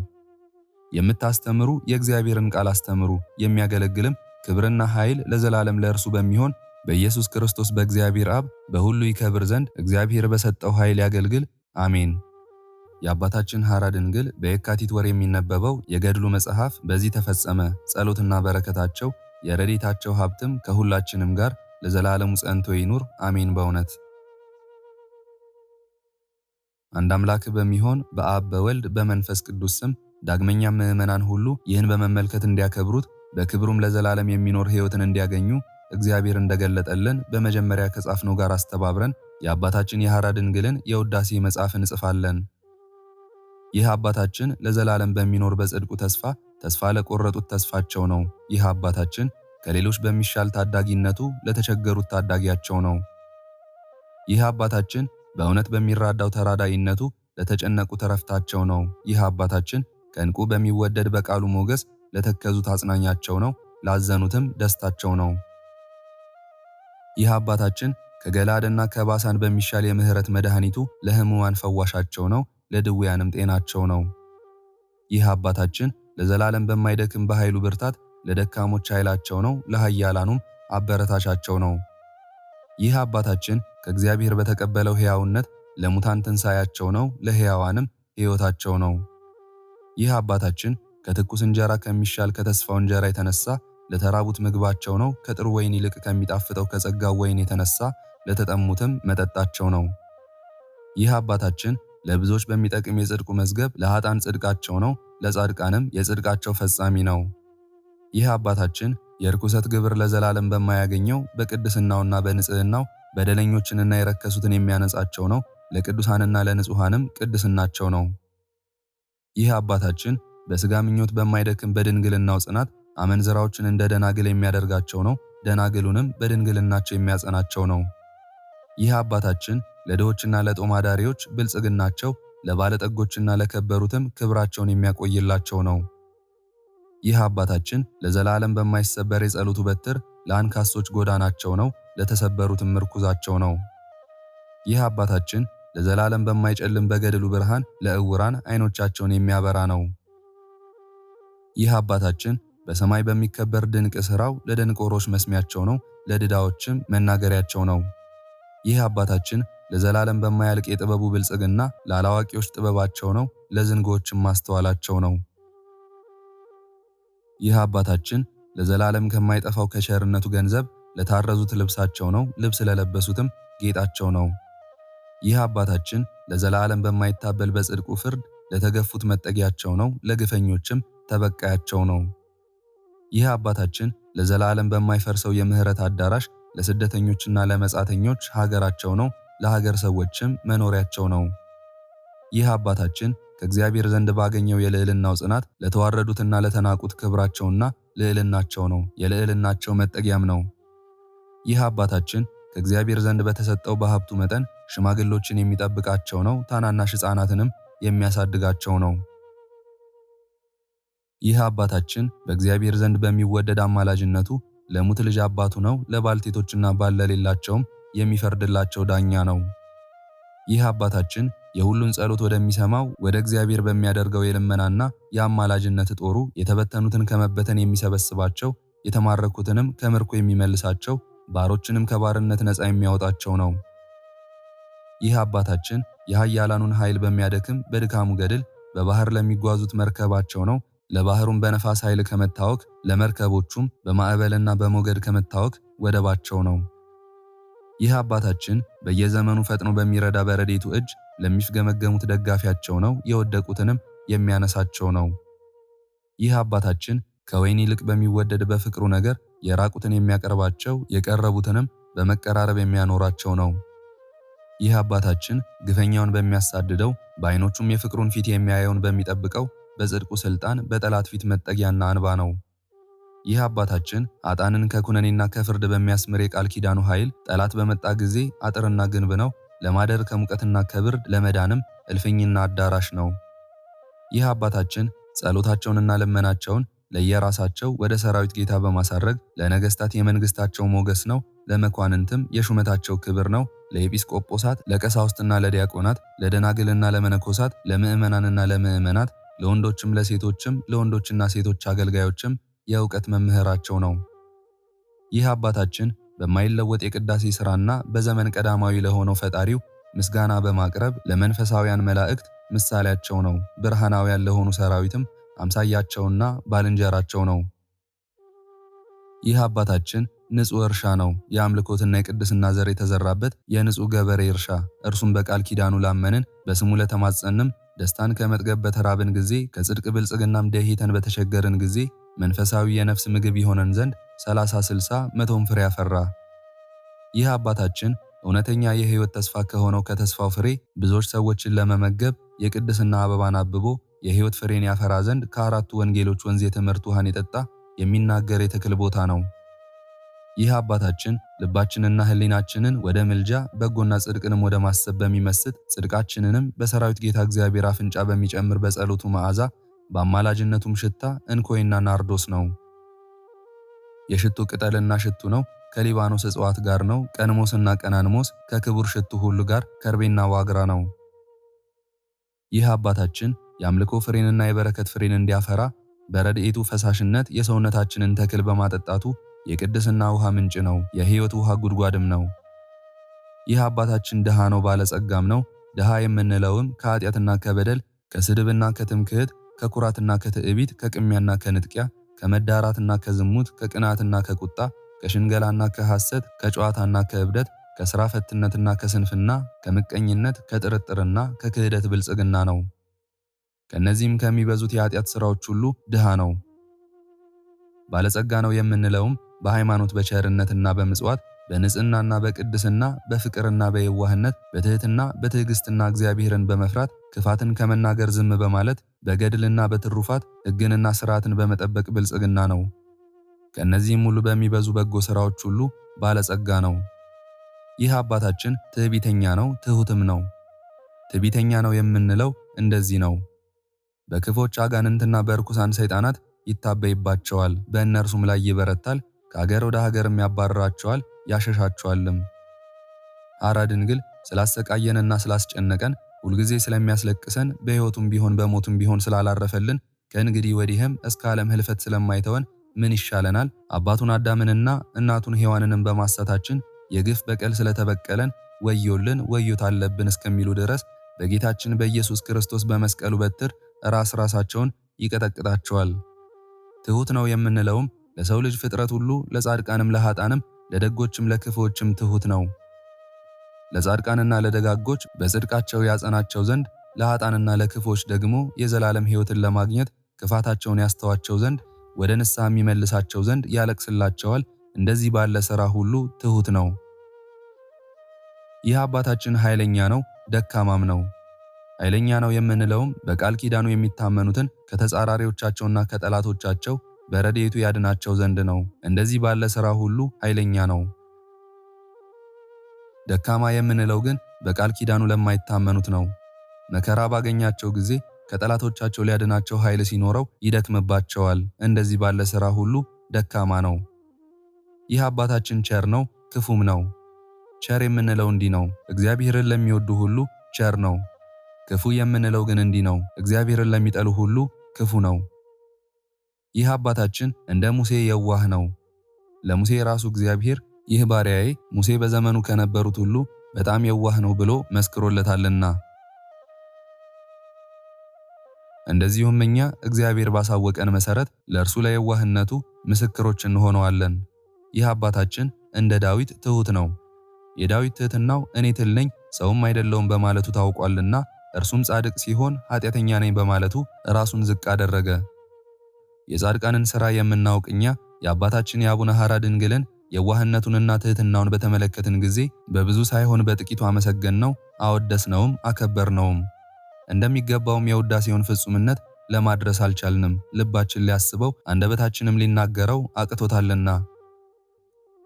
የምታስተምሩ የእግዚአብሔርን ቃል አስተምሩ፣ የሚያገለግልም ክብርና ኃይል ለዘላለም ለእርሱ በሚሆን በኢየሱስ ክርስቶስ በእግዚአብሔር አብ በሁሉ ይከብር ዘንድ እግዚአብሔር በሰጠው ኃይል ያገልግል፣ አሜን። የአባታችን ሐራ ድንግል በየካቲት ወር የሚነበበው የገድሉ መጽሐፍ በዚህ ተፈጸመ። ጸሎትና በረከታቸው የረድኤታቸው ሀብትም ከሁላችንም ጋር ለዘላለሙ ጸንቶ ይኑር፣ አሜን። በእውነት አንድ አምላክ በሚሆን በአብ በወልድ በመንፈስ ቅዱስ ስም ዳግመኛም ምዕመናን ሁሉ ይህን በመመልከት እንዲያከብሩት በክብሩም ለዘላለም የሚኖር ሕይወትን እንዲያገኙ እግዚአብሔር እንደገለጠልን በመጀመሪያ ከጻፍነው ጋር አስተባብረን የአባታችን የሐራ ድንግልን የውዳሴ መጽሐፍ እንጽፋለን። ይህ አባታችን ለዘላለም በሚኖር በጽድቁ ተስፋ ለቆረጡት ተስፋቸው ነው። ይህ አባታችን ከሌሎች በሚሻል ታዳጊነቱ ለተቸገሩት ታዳጊያቸው ነው። ይህ አባታችን በእውነት በሚራዳው ተራዳይነቱ ለተጨነቁት ዕረፍታቸው ነው። ይህ አባታችን ከዕንቁ በሚወደድ በቃሉ ሞገስ ለተከዙት አጽናኛቸው ነው፣ ላዘኑትም ደስታቸው ነው። ይህ አባታችን ከገላድና ከባሳን በሚሻል የምህረት መድኃኒቱ ለሕሙማን ፈዋሻቸው ነው፣ ለድውያንም ጤናቸው ነው። ይህ አባታችን ለዘላለም በማይደክም በኃይሉ ብርታት ለደካሞች ኃይላቸው ነው፣ ለኃያላኑም አበረታቻቸው ነው። ይህ አባታችን ከእግዚአብሔር በተቀበለው ሕያውነት ለሙታን ትንሣኤያቸው ነው፣ ለሕያዋንም ሕይወታቸው ነው። ይህ አባታችን ከትኩስ እንጀራ ከሚሻል ከተስፋው እንጀራ የተነሳ ለተራቡት ምግባቸው ነው፣ ከጥሩ ወይን ይልቅ ከሚጣፍጠው ከጸጋው ወይን የተነሳ ለተጠሙትም መጠጣቸው ነው። ይህ አባታችን ለብዙዎች በሚጠቅም የጽድቁ መዝገብ ለኃጥአን ጽድቃቸው ነው፣ ለጻድቃንም የጽድቃቸው ፈጻሚ ነው። ይህ አባታችን የርኩሰት ግብር ለዘላለም በማያገኘው በቅድስናውና በንጽህናው በደለኞችንና የረከሱትን የሚያነጻቸው ነው፣ ለቅዱሳንና ለንጹሐንም ቅድስናቸው ነው። ይህ አባታችን በሥጋ ምኞት በማይደክም በድንግልናው ጽናት አመንዝራዎችን እንደ ደናግል የሚያደርጋቸው ነው፣ ደናግሉንም በድንግልናቸው የሚያጸናቸው ነው። ይህ አባታችን ለድሆችና ለጦም አዳሪዎች ብልጽግናቸው፣ ለባለጠጎችና ለከበሩትም ክብራቸውን የሚያቆይላቸው ነው። ይህ አባታችን ለዘላለም በማይሰበር የጸሎቱ በትር ለአንካሶች ጎዳናቸው ነው፣ ለተሰበሩትም ምርኩዛቸው ነው። ይህ አባታችን ለዘላለም በማይጨልም በገድሉ ብርሃን ለዕውራን ዓይኖቻቸውን የሚያበራ ነው። ይህ አባታችን በሰማይ በሚከበር ድንቅ ሥራው ለደንቆሮች መስሚያቸው ነው፣ ለድዳዎችም መናገሪያቸው ነው። ይህ አባታችን ለዘላለም በማያልቅ የጥበቡ ብልጽግና ለአላዋቂዎች ጥበባቸው ነው፣ ለዝንጎችም ማስተዋላቸው ነው። ይህ አባታችን ለዘላለም ከማይጠፋው ከቸርነቱ ገንዘብ ለታረዙት ልብሳቸው ነው፣ ልብስ ለለበሱትም ጌጣቸው ነው። ይህ አባታችን ለዘላለም በማይታበል በጽድቁ ፍርድ ለተገፉት መጠጊያቸው ነው፣ ለግፈኞችም ተበቃያቸው ነው። ይህ አባታችን ለዘላለም በማይፈርሰው የምህረት አዳራሽ ለስደተኞችና ለመጻተኞች ሀገራቸው ነው፣ ለሀገር ሰዎችም መኖሪያቸው ነው። ይህ አባታችን ከእግዚአብሔር ዘንድ ባገኘው የልዕልናው ጽናት ለተዋረዱትና ለተናቁት ክብራቸውና ልዕልናቸው ነው፣ የልዕልናቸው መጠጊያም ነው። ይህ አባታችን ከእግዚአብሔር ዘንድ በተሰጠው በሀብቱ መጠን ሽማግሎችን የሚጠብቃቸው ነው፣ ታናናሽ ሕፃናትንም የሚያሳድጋቸው ነው። ይህ አባታችን በእግዚአብሔር ዘንድ በሚወደድ አማላጅነቱ ለሙት ልጅ አባቱ ነው፣ ለባልቴቶችና ባል ለሌላቸውም የሚፈርድላቸው ዳኛ ነው። ይህ አባታችን የሁሉን ጸሎት ወደሚሰማው ወደ እግዚአብሔር በሚያደርገው የልመናና የአማላጅነት ጦሩ የተበተኑትን ከመበተን የሚሰበስባቸው፣ የተማረኩትንም ከምርኮ የሚመልሳቸው፣ ባሮችንም ከባርነት ነፃ የሚያወጣቸው ነው። ይህ አባታችን የኃያላኑን ኃይል በሚያደክም በድካሙ ገድል በባህር ለሚጓዙት መርከባቸው ነው፣ ለባህሩም በነፋስ ኃይል ከመታወክ ለመርከቦቹም በማዕበልና በሞገድ ከመታወክ ወደባቸው ነው። ይህ አባታችን በየዘመኑ ፈጥኖ በሚረዳ በረድኤቱ እጅ ለሚፍገመገሙት ደጋፊያቸው ነው፣ የወደቁትንም የሚያነሳቸው ነው። ይህ አባታችን ከወይን ይልቅ በሚወደድ በፍቅሩ ነገር የራቁትን የሚያቀርባቸው፣ የቀረቡትንም በመቀራረብ የሚያኖራቸው ነው። ይህ አባታችን ግፈኛውን በሚያሳድደው በዓይኖቹም የፍቅሩን ፊት የሚያየውን በሚጠብቀው በጽድቁ ሥልጣን በጠላት ፊት መጠጊያና አንባ ነው። ይህ አባታችን ኃጥአንን ከኩነኔና ከፍርድ በሚያስምር የቃል ኪዳኑ ኃይል ጠላት በመጣ ጊዜ አጥርና ግንብ ነው። ለማደር ከሙቀትና ከብርድ ለመዳንም እልፍኝና አዳራሽ ነው። ይህ አባታችን ጸሎታቸውንና ልመናቸውን ለየራሳቸው ወደ ሰራዊት ጌታ በማሳረግ ለነገሥታት የመንግሥታቸው ሞገስ ነው። ለመኳንንትም የሹመታቸው ክብር ነው። ለኤጲስቆጶሳት፣ ለቀሳውስትና ለዲያቆናት፣ ለደናግልና ለመነኮሳት፣ ለምዕመናንና ለምዕመናት፣ ለወንዶችም ለሴቶችም፣ ለወንዶችና ሴቶች አገልጋዮችም የእውቀት መምህራቸው ነው። ይህ አባታችን በማይለወጥ የቅዳሴ ሥራና በዘመን ቀዳማዊ ለሆነው ፈጣሪው ምስጋና በማቅረብ ለመንፈሳውያን መላእክት ምሳሌያቸው ነው። ብርሃናውያን ለሆኑ ሰራዊትም አምሳያቸውና ባልንጀራቸው ነው። ይህ አባታችን ንጹሕ እርሻ ነው። የአምልኮትና የቅድስና ዘር የተዘራበት የንጹሕ ገበሬ እርሻ። እርሱም በቃል ኪዳኑ ላመንን በስሙ ለተማጸንም ደስታን ከመጥገብ በተራብን ጊዜ ከጽድቅ ብልጽግናም ደሂተን በተቸገርን ጊዜ መንፈሳዊ የነፍስ ምግብ ይሆነን ዘንድ 30፣ 60፣ 100 ፍሬ አፈራ። ይህ አባታችን እውነተኛ የሕይወት ተስፋ ከሆነው ከተስፋው ፍሬ ብዙዎች ሰዎችን ለመመገብ የቅድስና አበባን አብቦ የሕይወት ፍሬን ያፈራ ዘንድ ከአራቱ ወንጌሎች ወንዝ የትምህርት ውሃን የጠጣ የሚናገር የተክል ቦታ ነው። ይህ አባታችን ልባችንና ሕሊናችንን ወደ ምልጃ በጎና ጽድቅንም ወደ ማሰብ በሚመስጥ ጽድቃችንንም በሰራዊት ጌታ እግዚአብሔር አፍንጫ በሚጨምር በጸሎቱ መዓዛ በአማላጅነቱም ሽታ እንኮይና ናርዶስ ነው። የሽቱ ቅጠልና ሽቱ ነው። ከሊባኖስ እጽዋት ጋር ነው። ቀንሞስና ቀናንሞስ ከክቡር ሽቱ ሁሉ ጋር ከርቤና ዋግራ ነው። ይህ አባታችን የአምልኮ ፍሬንና የበረከት ፍሬን እንዲያፈራ በረድኤቱ ፈሳሽነት የሰውነታችንን ተክል በማጠጣቱ የቅድስና ውሃ ምንጭ ነው። የሕይወት ውሃ ጉድጓድም ነው። ይህ አባታችን ድሃ ነው፣ ባለጸጋም ነው። ድሃ የምንለውም ከኃጢአትና ከበደል ከስድብና ከትምክህት ከኩራትና ከትዕቢት ከቅሚያና ከንጥቂያ ከመዳራትና ከዝሙት ከቅናትና ከቁጣ ከሽንገላና ከሐሰት ከጨዋታና ከእብደት ከሥራ ፈትነትና ከስንፍና ከምቀኝነት ከጥርጥርና ከክህደት ብልጽግና ነው። ከእነዚህም ከሚበዙት የኃጢአት ሥራዎች ሁሉ ድሃ ነው። ባለጸጋ ነው የምንለውም በሃይማኖት በቸርነትና በምጽዋት በንጽህናና በቅድስና በፍቅርና በየዋህነት በትሕትና በትዕግስትና እግዚአብሔርን በመፍራት ክፋትን ከመናገር ዝም በማለት በገድልና በትሩፋት ሕግንና ሥርዓትን በመጠበቅ ብልጽግና ነው። ከእነዚህም ሁሉ በሚበዙ በጎ ሥራዎች ሁሉ ባለጸጋ ነው። ይህ አባታችን ትዕቢተኛ ነው፣ ትሑትም ነው። ትዕቢተኛ ነው የምንለው እንደዚህ ነው። በክፎች አጋንንትና በርኩሳን ሰይጣናት ይታበይባቸዋል፣ በእነርሱም ላይ ይበረታል። ከአገር ወደ ሀገርም ያባርራቸዋል፣ ያሸሻቸዋልም። ሐራ ድንግል ስላሰቃየንና ስላስጨነቀን ሁልጊዜ ስለሚያስለቅሰን በሕይወቱም ቢሆን በሞቱም ቢሆን ስላላረፈልን ከእንግዲህ ወዲህም እስከ ዓለም ሕልፈት ስለማይተወን ምን ይሻለናል? አባቱን አዳምንና እናቱን ሔዋንንም በማሳታችን የግፍ በቀል ስለተበቀለን ወዮልን ወዮት አለብን እስከሚሉ ድረስ በጌታችን በኢየሱስ ክርስቶስ በመስቀሉ በትር ራሳቸውን ይቀጠቅጣቸዋል። ትሑት ነው የምንለውም ለሰው ልጅ ፍጥረት ሁሉ ለጻድቃንም ለኃጥአንም ለደጎችም ለክፉዎችም ትሑት ነው። ለጻድቃንና ለደጋጎች በጽድቃቸው ያጸናቸው ዘንድ ለኃጥአንና ለክፉዎች ደግሞ የዘላለም ሕይወትን ለማግኘት ክፋታቸውን ያስተዋቸው ዘንድ ወደ ንስሐ የሚመልሳቸው ዘንድ ያለቅስላቸዋል። እንደዚህ ባለ ሥራ ሁሉ ትሑት ነው። ይህ አባታችን ኃይለኛ ነው፣ ደካማም ነው። ኃይለኛ ነው የምንለውም በቃል ኪዳኑ የሚታመኑትን ከተጻራሪዎቻቸውና ከጠላቶቻቸው በረድኤቱ ያድናቸው ዘንድ ነው። እንደዚህ ባለ ሥራ ሁሉ ኃይለኛ ነው። ደካማ የምንለው ግን በቃል ኪዳኑ ለማይታመኑት ነው። መከራ ባገኛቸው ጊዜ ከጠላቶቻቸው ሊያድናቸው ኃይል ሲኖረው ይደክምባቸዋል። እንደዚህ ባለ ሥራ ሁሉ ደካማ ነው። ይህ አባታችን ቸር ነው፣ ክፉም ነው። ቸር የምንለው እንዲህ ነው፣ እግዚአብሔርን ለሚወዱ ሁሉ ቸር ነው። ክፉ የምንለው ግን እንዲህ ነው፣ እግዚአብሔርን ለሚጠሉ ሁሉ ክፉ ነው። ይህ አባታችን እንደ ሙሴ የዋህ ነው። ለሙሴ ራሱ እግዚአብሔር ይህ ባሪያዬ ሙሴ በዘመኑ ከነበሩት ሁሉ በጣም የዋህ ነው ብሎ መስክሮለታልና፣ እንደዚሁም እኛ እግዚአብሔር ባሳወቀን መሰረት ለእርሱ ለየዋህነቱ ምስክሮች እንሆነዋለን። ይህ አባታችን እንደ ዳዊት ትሑት ነው። የዳዊት ትሕትናው እኔ ትል ነኝ ሰውም አይደለውም በማለቱ ታውቋልና፣ እርሱም ጻድቅ ሲሆን ኃጢአተኛ ነኝ በማለቱ ራሱን ዝቅ አደረገ። የጻድቃንን ሥራ የምናውቅ እኛ የአባታችን የአቡነ ሐራ ድንግልን የዋህነቱንና ትህትናውን በተመለከትን ጊዜ በብዙ ሳይሆን በጥቂቱ አመሰገንነው፣ አወደስነውም፣ አከበርነውም። እንደሚገባውም የውዳሴውን ፍጹምነት ለማድረስ አልቻልንም። ልባችን ሊያስበው አንደበታችንም ሊናገረው አቅቶታልና።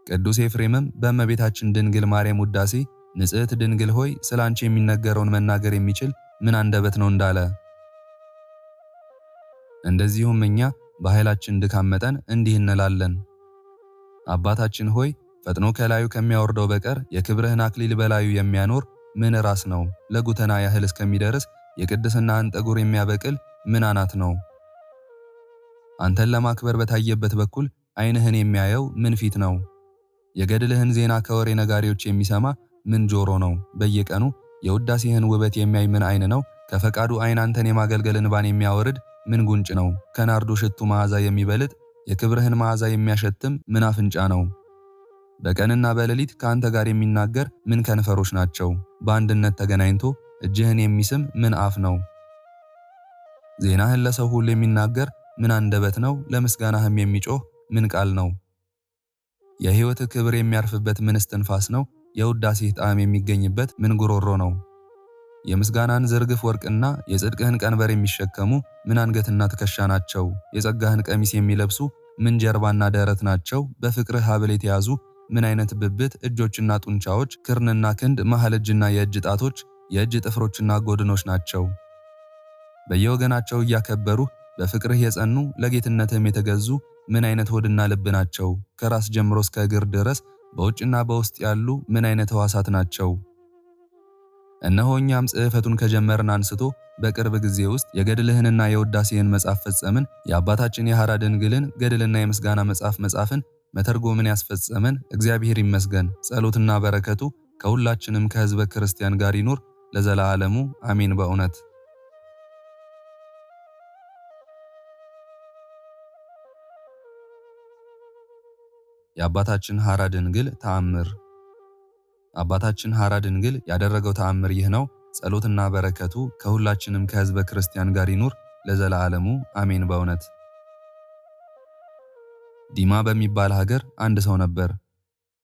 ቅዱስ ኤፍሬምም በእመቤታችን ድንግል ማርያም ውዳሴ ንጽሕት ድንግል ሆይ ስላንቺ የሚነገረውን መናገር የሚችል ምን አንደበት ነው እንዳለ፣ እንደዚሁም እኛ በኃይላችን ድካም መጠን እንዲህ እንላለን። አባታችን ሆይ ፈጥኖ ከላዩ ከሚያወርደው በቀር የክብርህን አክሊል በላዩ የሚያኖር ምን ራስ ነው? ለጉተና ያህል እስከሚደርስ የቅድስናህን ጠጉር የሚያበቅል ምን አናት ነው? አንተን ለማክበር በታየበት በኩል ዓይንህን የሚያየው ምን ፊት ነው? የገድልህን ዜና ከወሬ ነጋሪዎች የሚሰማ ምን ጆሮ ነው? በየቀኑ የውዳሴህን ውበት የሚያይ ምን ዓይን ነው? ከፈቃዱ ዓይን አንተን የማገልገል እንባን የሚያወርድ ምን ጉንጭ ነው? ከናርዶ ሽቱ መዓዛ የሚበልጥ የክብርህን መዓዛ የሚያሸትም ምን አፍንጫ ነው? በቀንና በሌሊት ከአንተ ጋር የሚናገር ምን ከንፈሮች ናቸው? በአንድነት ተገናኝቶ እጅህን የሚስም ምን አፍ ነው? ዜናህን ለሰው ሁሉ የሚናገር ምን አንደበት ነው? ለምስጋናህም የሚጮህ ምን ቃል ነው? የሕይወትህ ክብር የሚያርፍበት ምን እስትንፋስ ነው? የውዳሴህ ጣዕም የሚገኝበት ምን ጉሮሮ ነው? የምስጋናን ዝርግፍ ወርቅና የጽድቅህን ቀንበር የሚሸከሙ ምን አንገትና ትከሻ ናቸው? የጸጋህን ቀሚስ የሚለብሱ ምን ጀርባና ደረት ናቸው? በፍቅርህ ሀብል የተያዙ ምን አይነት ብብት፣ እጆችና ጡንቻዎች፣ ክርንና ክንድ፣ መሃል እጅና የእጅ ጣቶች፣ የእጅ ጥፍሮችና ጎድኖች ናቸው? በየወገናቸው እያከበሩህ በፍቅርህ የጸኑ ለጌትነትህም የተገዙ ምን አይነት ሆድና ልብ ናቸው? ከራስ ጀምሮ እስከ እግር ድረስ በውጭና በውስጥ ያሉ ምን አይነት ሕዋሳት ናቸው? እነሆ እኛም ጽሕፈቱን ከጀመርን አንስቶ በቅርብ ጊዜ ውስጥ የገድልህንና የውዳሴህን መጽሐፍ ፈጸምን። የአባታችን የሐራ ድንግልን ገድልና የምስጋና መጽሐፍ መጻፍን መተርጎምን ያስፈጸመን እግዚአብሔር ይመስገን። ጸሎትና በረከቱ ከሁላችንም ከሕዝበ ክርስቲያን ጋር ይኑር ለዘላለሙ አሜን። በእውነት የአባታችን ሐራ ድንግል ተአምር። አባታችን ሐራ ድንግል ያደረገው ተአምር ይህ ነው። ጸሎትና በረከቱ ከሁላችንም ከሕዝበ ክርስቲያን ጋር ይኑር ለዘላለሙ አሜን። በእውነት ዲማ በሚባል ሀገር አንድ ሰው ነበር።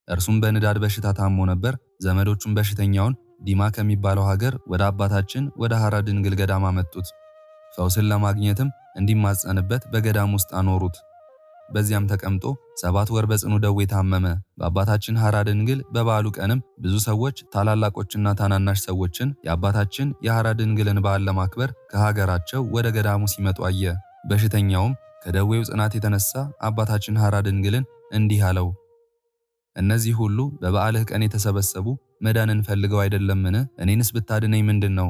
እርሱም በንዳድ በሽታ ታሞ ነበር። ዘመዶቹም በሽተኛውን ዲማ ከሚባለው ሀገር ወደ አባታችን ወደ ሐራ ድንግል ገዳም አመጡት። ፈውስን ለማግኘትም እንዲማጸንበት በገዳም ውስጥ አኖሩት። በዚያም ተቀምጦ 7 ወር በጽኑ ደዌ ታመመ። በአባታችን ሐራ ድንግል በበዓሉ ቀንም ብዙ ሰዎች ታላላቆችና ታናናሽ ሰዎችን የአባታችን የሐራ ድንግልን በዓል ለማክበር ከሀገራቸው ወደ ገዳሙ ሲመጡ አየ። በሽተኛውም ከደዌው ጽናት የተነሳ አባታችን ሐራ ድንግልን እንዲህ አለው፣ እነዚህ ሁሉ በበዓልህ ቀን የተሰበሰቡ መዳንን ፈልገው አይደለምን? እኔንስ ብታድነኝ ምንድን ነው?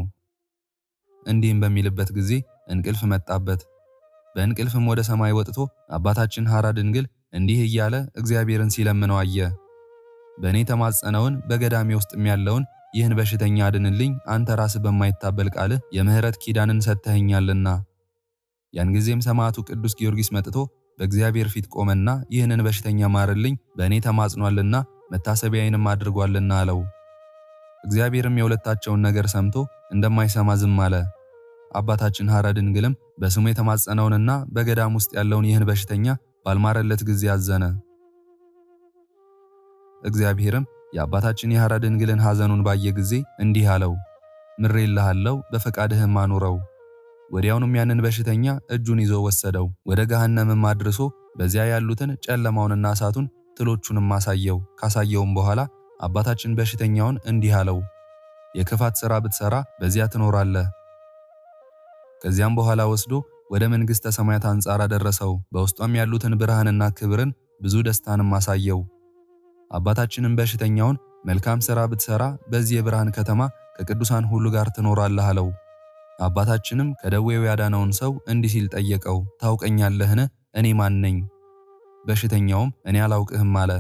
እንዲህም በሚልበት ጊዜ እንቅልፍ መጣበት። በእንቅልፍም ወደ ሰማይ ወጥቶ አባታችን ሐራ ድንግል እንዲህ እያለ እግዚአብሔርን ሲለምነው አየ። በእኔ ተማጸነውን በገዳሜ ውስጥም ያለውን ይህን በሽተኛ አድንልኝ፣ አንተ ራስህ በማይታበል ቃልህ የምህረት ኪዳንን ሰጥተኸኛልና። ያን ጊዜም ሰማዕቱ ቅዱስ ጊዮርጊስ መጥቶ በእግዚአብሔር ፊት ቆመና ይህንን በሽተኛ ማርልኝ፣ በእኔ ተማጽኗልና መታሰቢያዬንም አድርጓልና አለው። እግዚአብሔርም የሁለታቸውን ነገር ሰምቶ እንደማይሰማ ዝም አለ። አባታችን ሐራ ድንግልም በስሙ የተማጸነውንና በገዳም ውስጥ ያለውን ይህን በሽተኛ ባልማረለት ጊዜ አዘነ። እግዚአብሔርም የአባታችን የሐራ ድንግልን ሐዘኑን ባየ ጊዜ እንዲህ አለው፣ ምሬልሃለሁ፣ በፈቃድህም አኑረው። ወዲያውኑም ያንን በሽተኛ እጁን ይዞ ወሰደው፣ ወደ ገሃነምም አድርሶ በዚያ ያሉትን ጨለማውንና እሳቱን ትሎቹንም አሳየው። ካሳየውም በኋላ አባታችን በሽተኛውን እንዲህ አለው፣ የክፋት ሥራ ብትሠራ በዚያ ትኖራለህ። ከዚያም በኋላ ወስዶ ወደ መንግሥተ ሰማያት አንጻር አደረሰው። በውስጧም ያሉትን ብርሃንና ክብርን ብዙ ደስታንም አሳየው። አባታችንም በሽተኛውን መልካም ሥራ ብትሠራ በዚህ የብርሃን ከተማ ከቅዱሳን ሁሉ ጋር ትኖራለህ አለው። አባታችንም ከደዌው ያዳነውን ሰው እንዲህ ሲል ጠየቀው፣ ታውቀኛለህን? እኔ ማን ነኝ? በሽተኛውም እኔ አላውቅህም አለ።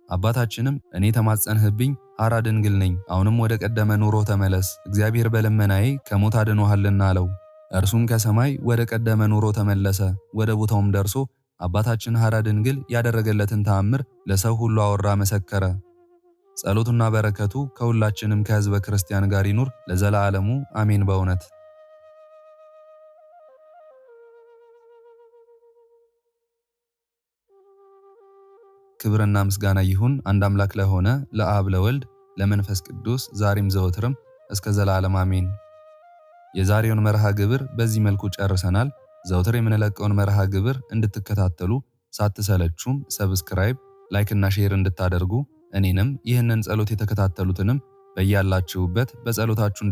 አባታችንም እኔ ተማጸንህብኝ ሐራ ድንግል ነኝ። አሁንም ወደ ቀደመ ኑሮ ተመለስ፣ እግዚአብሔር በልመናዬ ከሞት አድኖሃልና አለው። እርሱም ከሰማይ ወደ ቀደመ ኑሮ ተመለሰ። ወደ ቦታውም ደርሶ አባታችን ሐራ ድንግል ያደረገለትን ተአምር ለሰው ሁሉ አወራ፣ መሰከረ። ጸሎቱና በረከቱ ከሁላችንም ከሕዝበ ክርስቲያን ጋር ይኑር ለዘላለሙ አሜን። በእውነት ክብርና ምስጋና ይሁን አንድ አምላክ ለሆነ ለአብ ለወልድ ለመንፈስ ቅዱስ ዛሬም ዘወትርም እስከ ዘላለም አሜን። የዛሬውን መርሃ ግብር በዚህ መልኩ ጨርሰናል። ዘወትር የምንለቀውን መርሃ ግብር እንድትከታተሉ ሳትሰለቹም ሰብስክራይብ፣ ላይክ እና ሼር እንድታደርጉ እኔንም ይህንን ጸሎት የተከታተሉትንም በያላችሁበት በጸሎታችሁ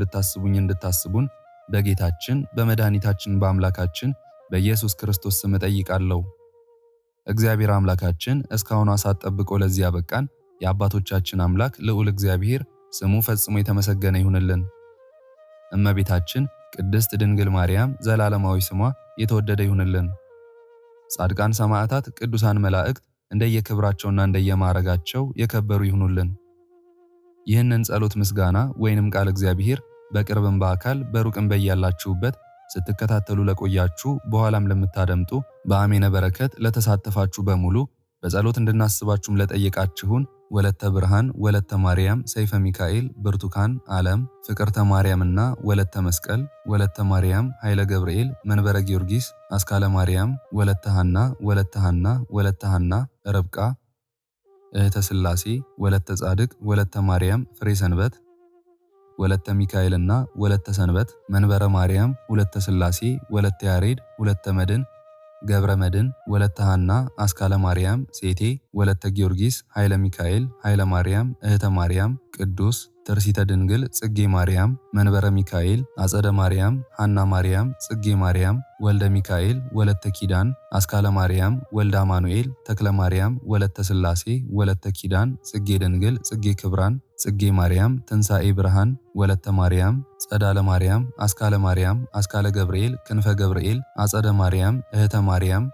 እንድታስቡን በጌታችን በመድኃኒታችን በአምላካችን በኢየሱስ ክርስቶስ ስም እጠይቃለሁ። እግዚአብሔር አምላካችን እስካሁኗ ሰዓት ጠብቆ ለዚህ ያበቃን የአባቶቻችን አምላክ ልዑል እግዚአብሔር ስሙ ፈጽሞ የተመሰገነ ይሁንልን። እመቤታችን ቅድስት ድንግል ማርያም ዘላለማዊ ስሟ የተወደደ ይሁንልን። ጻድቃን ሰማዕታት፣ ቅዱሳን መላእክት እንደየክብራቸውና እንደየማዕረጋቸው የከበሩ ይሁኑልን። ይህንን ጸሎት ምስጋና ወይንም ቃል እግዚአብሔር በቅርብም በአካል በሩቅም በያላችሁበት ስትከታተሉ ለቆያችሁ በኋላም ለምታደምጡ በአሜነ በረከት ለተሳተፋችሁ በሙሉ በጸሎት እንድናስባችሁም ለጠየቃችሁን ወለተ ብርሃን፣ ወለተ ማርያም፣ ሰይፈ ሚካኤል፣ ብርቱካን፣ ዓለም፣ ፍቅርተ ማርያምና ወለተ መስቀል፣ ወለተ ማርያም፣ ኃይለ ገብርኤል፣ መንበረ ጊዮርጊስ፣ አስካለ ማርያም፣ ወለተ ሐና፣ ወለተ ሐና፣ ርብቃ፣ እህተ ሥላሴ፣ ወለተ ጻድቅ፣ ወለተ ማርያም፣ ፍሬ ሰንበት፣ ወለተ ሚካኤልና ወለተ ሰንበት፣ መንበረ ማርያም፣ ሁለተ ሥላሴ፣ ወለተ ያሬድ፣ ሁለተ መድን፣ ገብረ መድን፣ ወለተ ሐና፣ አስካለ ማርያም፣ ሴቴ፣ ወለተ ጊዮርጊስ፣ ኃይለ ሚካኤል፣ ኃይለ ማርያም፣ እህተ ማርያም፣ ቅዱስ፣ ትርሲተ ድንግል፣ ጽጌ ማርያም፣ መንበረ ሚካኤል፣ አጸደ ማርያም፣ ሐና ማርያም፣ ጽጌ ማርያም፣ ወልደ ሚካኤል፣ ወለተ ኪዳን፣ አስካለ ማርያም፣ ወልደ አማኑኤል፣ ተክለ ማርያም፣ ወለተ ሥላሴ፣ ወለተ ኪዳን፣ ጽጌ ድንግል፣ ጽጌ ክብራን፣ ጽጌ ማርያም፣ ትንሣኤ ብርሃን፣ ወለተ ማርያም፣ ጸዳለ ማርያም፣ አስካለ ማርያም፣ አስካለ ገብርኤል፣ ክንፈ ገብርኤል፣ አጸደ ማርያም፣ እህተ ማርያም፣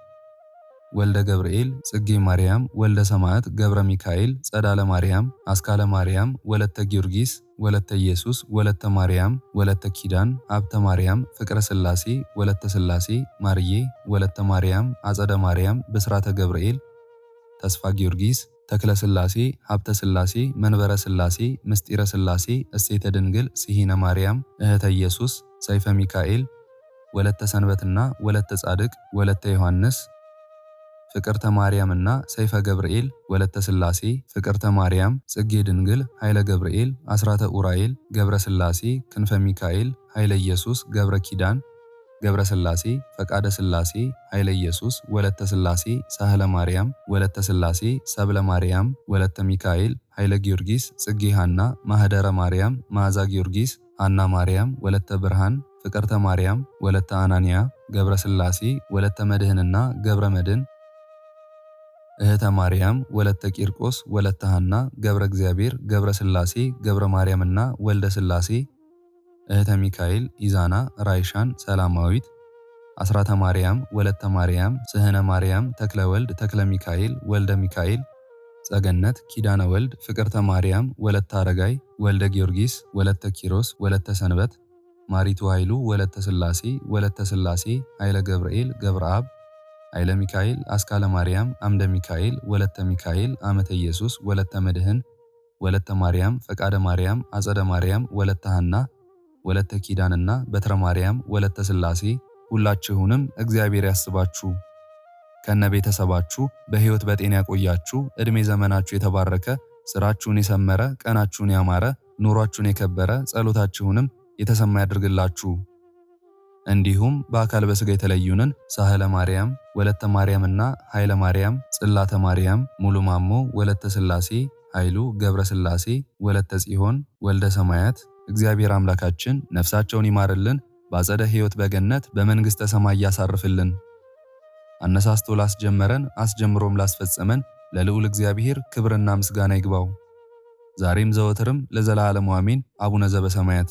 ወልደ ገብርኤል፣ ጽጌ ማርያም፣ ወልደ ሰማዕት፣ ገብረ ሚካኤል፣ ጸዳለ ማርያም፣ አስካለ ማርያም፣ ወለተ ጊዮርጊስ፣ ወለተ ኢየሱስ፣ ወለተ ማርያም፣ ወለተ ኪዳን፣ ሀብተ ማርያም፣ ፍቅረ ሥላሴ፣ ወለተ ሥላሴ፣ ማርዬ፣ ወለተ ማርያም፣ አጸደ ማርያም፣ ብስራተ ገብርኤል፣ ተስፋ ጊዮርጊስ፣ ተክለ ሥላሴ፣ ሀብተ ሥላሴ፣ መንበረ ሥላሴ፣ ምስጢረ ሥላሴ፣ እሴተ ድንግል፣ ሲሂነ ማርያም፣ እህተ ኢየሱስ፣ ሰይፈ ሚካኤል፣ ወለተ ሰንበትና ወለተ ጻድቅ፣ ወለተ ዮሐንስ፣ ፍቅርተ ማርያምና ሰይፈ ገብርኤል፣ ወለተ ሥላሴ፣ ፍቅርተ ማርያም፣ ጽጌ ድንግል፣ ኃይለ ገብርኤል፣ አስራተ ኡራኤል፣ ገብረ ሥላሴ፣ ክንፈ ሚካኤል፣ ኃይለ ኢየሱስ፣ ገብረ ኪዳን፣ ገብረ ሥላሴ፣ ፈቃደ ሥላሴ፣ ኃይለ ኢየሱስ፣ ወለተ ሥላሴ፣ ሳህለ ማርያም፣ ወለተ ሥላሴ፣ ሰብለ ማርያም፣ ወለተ ሚካኤል፣ ኃይለ ጊዮርጊስ፣ ጽጌ ሐና፣ ማህደረ ማርያም፣ መዓዛ ጊዮርጊስ፣ ሐና ማርያም፣ ወለተ ብርሃን፣ ፍቅርተ ማርያም፣ ወለተ አናንያ፣ ገብረ ሥላሴ፣ ወለተ መድህንና ገብረ መድን፣ እህተ ማርያም፣ ወለተ ቂርቆስ፣ ወለተ ሐና፣ ገብረ እግዚአብሔር፣ ገብረ ሥላሴ፣ ገብረ ማርያምና ወልደ ሥላሴ፣ እህተ ሚካኤል፣ ኢዛና፣ ራይሻን፣ ሰላማዊት፣ አስራተ ማርያም፣ ወለተ ማርያም፣ ስህነ ማርያም፣ ተክለ ወልድ፣ ተክለ ሚካኤል፣ ወልደ ሚካኤል፣ ጸገነት፣ ኪዳነ ወልድ፣ ፍቅርተ ማርያም፣ ወለተ አረጋይ፣ ወልደ ጊዮርጊስ፣ ወለተ ኪሮስ፣ ወለተ ሰንበት፣ ማሪቱ ኃይሉ፣ ወለተ ሥላሴ፣ ወለተ ሥላሴ፣ ኃይለ ገብርኤል፣ ገብረ አብ፣ ኃይለ ሚካኤል፣ አስካለ ማርያም፣ አምደ ሚካኤል፣ ወለተ ሚካኤል፣ አመተ ኢየሱስ፣ ወለተ መድህን፣ ወለተ ማርያም፣ ፈቃደ ማርያም፣ አጸደ ማርያም፣ ወለተ ሐና፣ ወለተ ኪዳንና በትረ ማርያም፣ ወለተ ሥላሴ ሁላችሁንም እግዚአብሔር ያስባችሁ ከነ ቤተሰባችሁ በሕይወት በጤና ያቆያችሁ። ዕድሜ ዘመናችሁ የተባረከ፣ ስራችሁን የሰመረ፣ ቀናችሁን ያማረ፣ ኑሯችሁን የከበረ፣ ጸሎታችሁንም የተሰማ ያድርግላችሁ። እንዲሁም በአካል በሥጋ የተለዩንን ሳህለ ማርያም፣ ወለተ ማርያምና ኃይለ ማርያም፣ ጽላተ ማርያም፣ ሙሉ ማሞ፣ ወለተ ሥላሴ፣ ኃይሉ ገብረ ሥላሴ፣ ወለተ ጽዮን፣ ወልደ ሰማያት እግዚአብሔር አምላካችን ነፍሳቸውን ይማርልን፣ በአጸደ ሕይወት በገነት በመንግሥተ ሰማይ ያሳርፍልን። አነሳስቶ ላስጀመረን አስጀምሮም ላስፈጸመን ለልዑል እግዚአብሔር ክብርና ምስጋና ይግባው ዛሬም ዘወትርም ለዘላለሙ አሜን። አቡነ ዘበሰማያት